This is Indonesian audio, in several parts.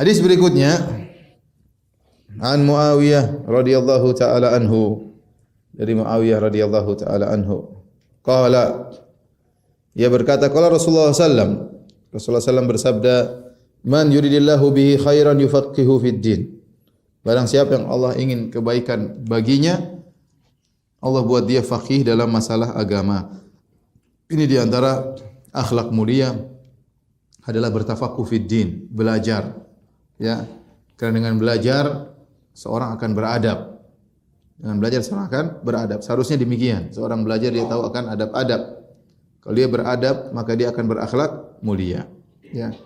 Hadis berikutnya an Muawiyah radhiyallahu taala anhu, dari Muawiyah radhiyallahu taala anhu. Qala, ia berkata qala Rasulullah sallallahu bersabda, man yuridillahu bihi khairan yufaqihu fid din. Barang siapa yang Allah ingin kebaikan baginya, Allah buat dia faqih dalam masalah agama. Ini di antara akhlak mulia adalah bertafaqquh fid din, belajar. Ya, karena dengan belajar seorang akan beradab. Dengan belajar seorang akan beradab. Seharusnya demikian. Seorang belajar dia tahu akan adab-adab. Kalau dia beradab, maka dia akan berakhlak mulia. Ya.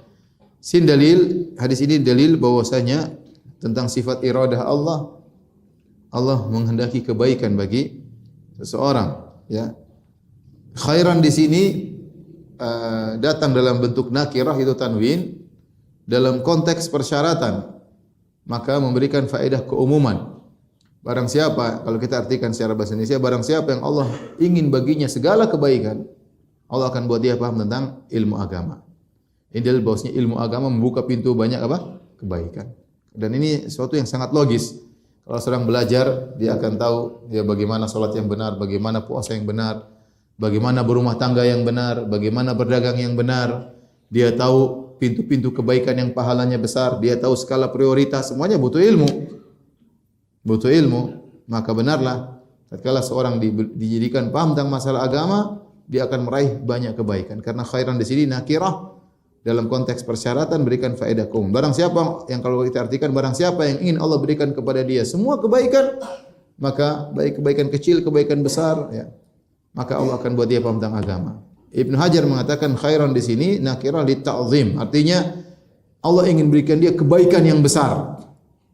Sin dalil, hadis ini dalil bahwasanya tentang sifat iradah Allah. Allah menghendaki kebaikan bagi seseorang, ya. Khairan di sini datang dalam bentuk nakirah, itu tanwin, dalam konteks persyaratan, maka memberikan faedah keumuman. Barang siapa, kalau kita artikan secara bahasa Indonesia, barang siapa yang Allah ingin baginya segala kebaikan, Allah akan buat dia paham tentang ilmu agama. Ini dalil bahwasanya ilmu agama membuka pintu banyak apa? Kebaikan. Dan ini sesuatu yang sangat logis. Kalau seorang belajar, dia akan tahu ya bagaimana salat yang benar, bagaimana puasa yang benar, bagaimana berumah tangga yang benar, bagaimana berdagang yang benar. Dia tahu pintu-pintu kebaikan yang pahalanya besar, dia tahu skala prioritas, semuanya butuh ilmu. Butuh ilmu, maka benarlah tatkala seorang dijadikan paham tentang masalah agama, dia akan meraih banyak kebaikan. Karena khairan di sini nakirah dalam konteks persyaratan, berikan faedah umum. Barang siapa yang kalau kita artikan barang siapa yang ingin Allah berikan kepada dia semua kebaikan, maka baik kebaikan kecil, kebaikan besar, ya, maka Allah akan buat dia paham tentang agama. Ibnu Hajar mengatakan khairan di sini nakirah li ta'zim. Artinya Allah ingin berikan dia kebaikan yang besar.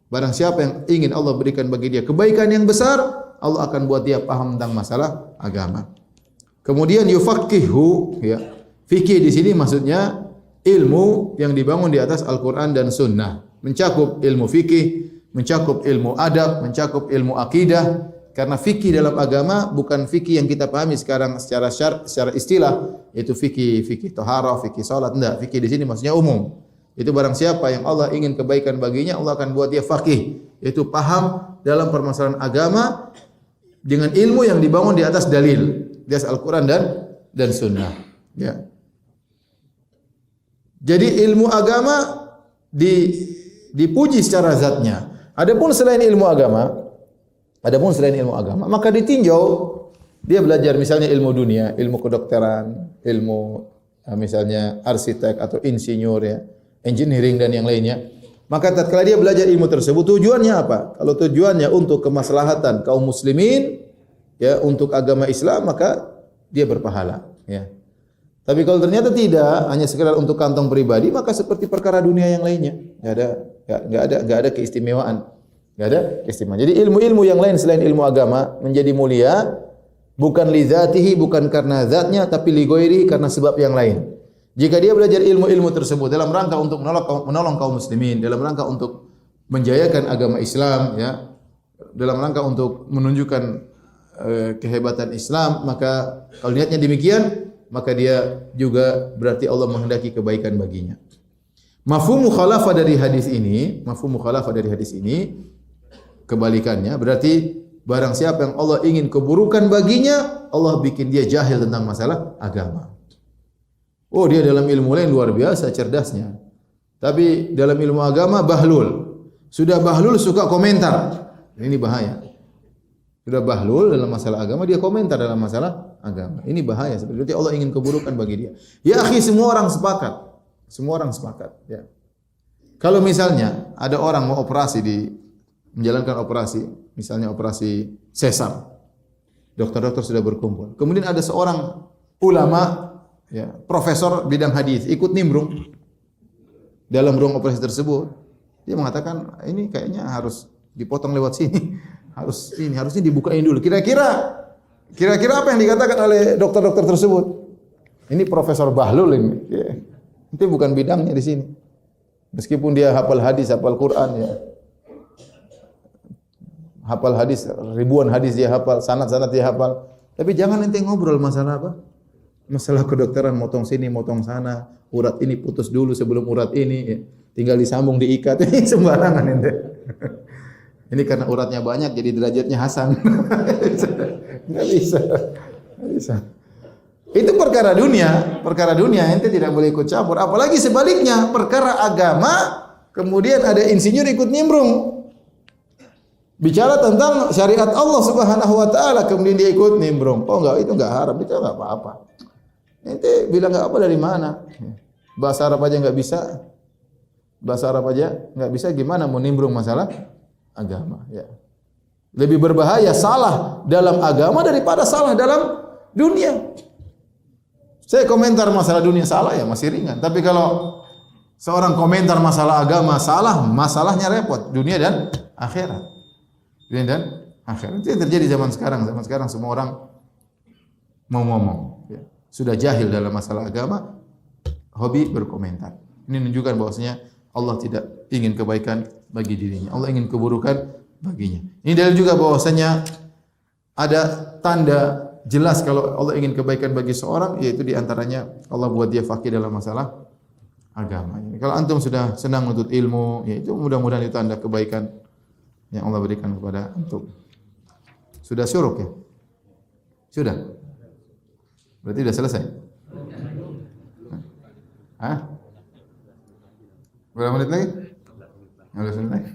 Barang siapa yang ingin Allah berikan bagi dia kebaikan yang besar, Allah akan buat dia paham tentang masalah agama. Kemudian yufaqihu, ya. Fikih di sini maksudnya ilmu yang dibangun di atas Al-Qur'an dan Sunnah. Mencakup ilmu fikih, mencakup ilmu adab, mencakup ilmu akidah. Karena fikih dalam agama bukan fikih yang kita pahami sekarang secara istilah, yaitu fikih thaharah, fikih salat. Enggak, fikih di sini maksudnya umum. Itu barang siapa yang Allah ingin kebaikan baginya, Allah akan buat dia faqih, yaitu paham dalam permasalahan agama dengan ilmu yang dibangun di atas dalil, di atas Al-Qur'an dan Sunnah, ya. Jadi ilmu agama dipuji secara zatnya. Adapun selain ilmu agama, maka ditinjau dia belajar misalnya ilmu dunia, ilmu kedokteran, ilmu misalnya arsitek atau insinyur, ya, engineering dan yang lainnya. Maka tatkala dia belajar ilmu tersebut, tujuannya apa? Kalau tujuannya untuk kemaslahatan kaum muslimin, ya, untuk agama Islam, maka dia berpahala, ya. Tapi kalau ternyata tidak, hanya sekedar untuk kantong pribadi, maka seperti perkara dunia yang lainnya, enggak ada keistimewaan. Enggak ada keistimewaan. Jadi ilmu-ilmu yang lain selain ilmu agama menjadi mulia bukan li dzatihi, bukan karena zatnya, tapi li ghairihi, karena sebab yang lain. Jika dia belajar ilmu-ilmu tersebut dalam rangka untuk menolong kaum muslimin, dalam rangka untuk menjayakan agama Islam, ya, dalam rangka untuk menunjukkan kehebatan Islam, maka kalau niatnya demikian, maka dia juga berarti Allah menghendaki kebaikan baginya. Mafhum mukhalafah dari hadis ini kebalikannya, berarti barang siapa yang Allah ingin keburukan baginya, Allah bikin dia jahil tentang masalah agama. Oh, dia dalam ilmu lain luar biasa cerdasnya, tapi dalam ilmu agama bahlul. Sudah bahlul suka komentar. Ini bahaya. Sudah bahlul dalam masalah agama, dia komentar dalam masalah agama. Ini bahaya. Berarti Allah ingin keburukan bagi dia. Ya akhi, semua orang sepakat, ya. Kalau misalnya ada orang mau menjalankan operasi, misalnya operasi sesar, dokter-dokter sudah berkumpul. Kemudian ada seorang ulama, ya, profesor bidang hadis ikut nimbrung dalam ruang operasi tersebut. Dia mengatakan ini kayaknya harus dipotong lewat sini, harusnya dibukain dulu. Kira-kira apa yang dikatakan oleh dokter-dokter tersebut? Ini Profesor Bahlul ini. Ya. Itu bukan bidangnya di sini. Meskipun dia hafal hadis, hafal Quran, ya. Hafal hadis, ribuan hadis dia hafal, sanad-sanad dia hafal. Tapi jangan nanti ngobrol masalah apa? Masalah kedokteran, motong sini, motong sana, urat ini putus dulu sebelum urat ini, ya. tinggal disambung diikat ini sembarangan ente. Ini karena uratnya banyak jadi derajatnya Hasan. Enggak bisa. Enggak bisa. Itu perkara dunia ente tidak boleh ikut campur. Apalagi sebaliknya, perkara agama kemudian ada insinyur ikut nimbrung. Bicara tentang syariat Allah Subhanahu wa taala kemudian dia ikut nimbrung. Oh enggak, itu enggak haram, itu enggak apa-apa. Ente bilang enggak apa dari mana? Bahasa Arab aja enggak bisa. Bahasa Arab aja enggak bisa, gimana mau nimbrung masalah agama, ya. Lebih berbahaya salah dalam agama daripada salah dalam dunia. Saya komentar masalah dunia salah ya masih ringan, tapi kalau seorang komentar masalah agama salah, masalahnya repot, dunia dan akhirat. Dunia dan akhirat. Itu yang terjadi zaman sekarang. Zaman sekarang semua orang mau ngomong, ya. Sudah jahil dalam masalah agama, hobi berkomentar. Ini menunjukkan bahwasanya Allah tidak ingin kebaikan bagi dirinya. Allah ingin keburukan baginya. Ini dalil juga bahwasanya ada tanda jelas kalau Allah ingin kebaikan bagi seorang, yaitu di antaranya Allah buat dia faqih dalam masalah agama. Kalau antum sudah senang menuntut ilmu, ya itu mudah-mudahan itu tanda kebaikan yang Allah berikan kepada antum. Sudah syuruk ya? Sudah? Berarti sudah selesai? Hah? Berapa menit lagi? 15 menit lagi.